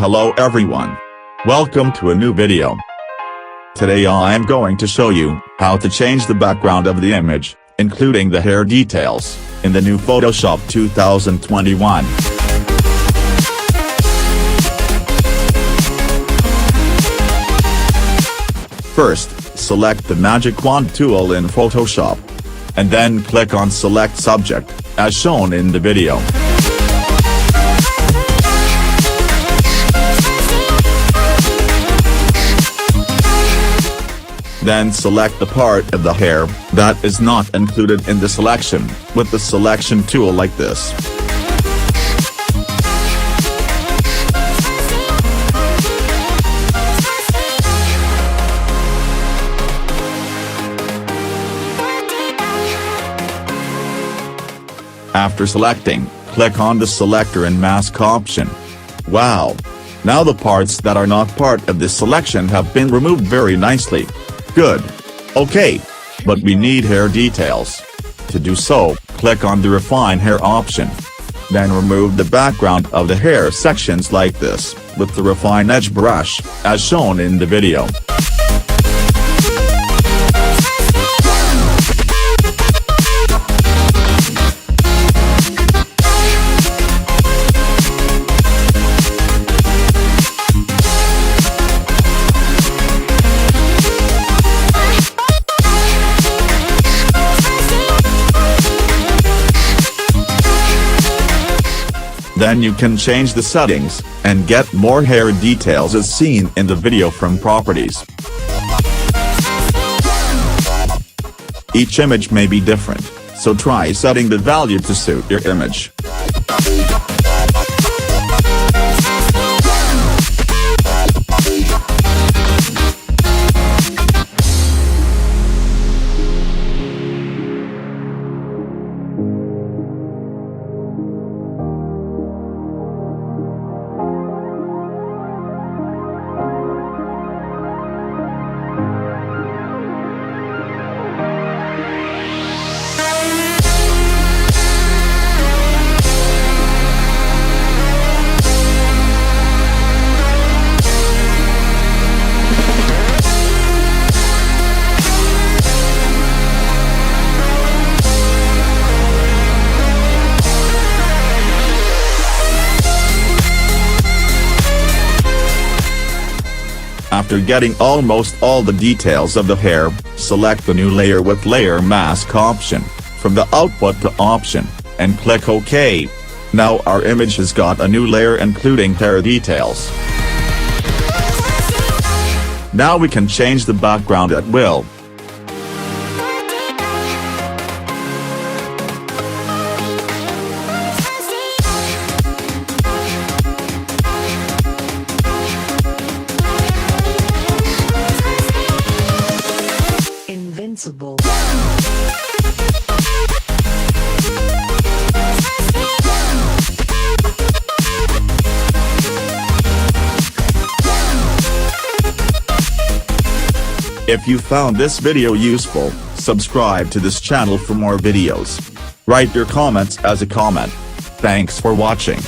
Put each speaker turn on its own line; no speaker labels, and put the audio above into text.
Hello everyone. Welcome to a new video. Today I am going to show you how to change the background of the image, including the hair details, in the new Photoshop 2021. First, select the Magic Wand tool in Photoshop. And then click on Select Subject, as shown in the video. Then select the part of the hair that is not included in the selection, with the selection tool like this. After selecting, click on the selector and mask option. Wow! Now the parts that are not part of this selection have been removed very nicely. Good. Okay. But we need hair details. To do so, click on the Refine Hair option. Then remove the background of the hair sections like this, with the Refine Edge brush, as shown in the video. Then you can change the settings, and get more hair details as seen in the video from Properties. Each image may be different, so try setting the value to suit your image. After getting almost all the details of the hair, select the new layer with Layer Mask option, from the Output to option, and click OK. Now our image has got a new layer including hair details. Now we can change the background at will.
Invincible.
If you found this video useful, subscribe to this channel for more videos. Write your comments as a comment. Thanks for watching.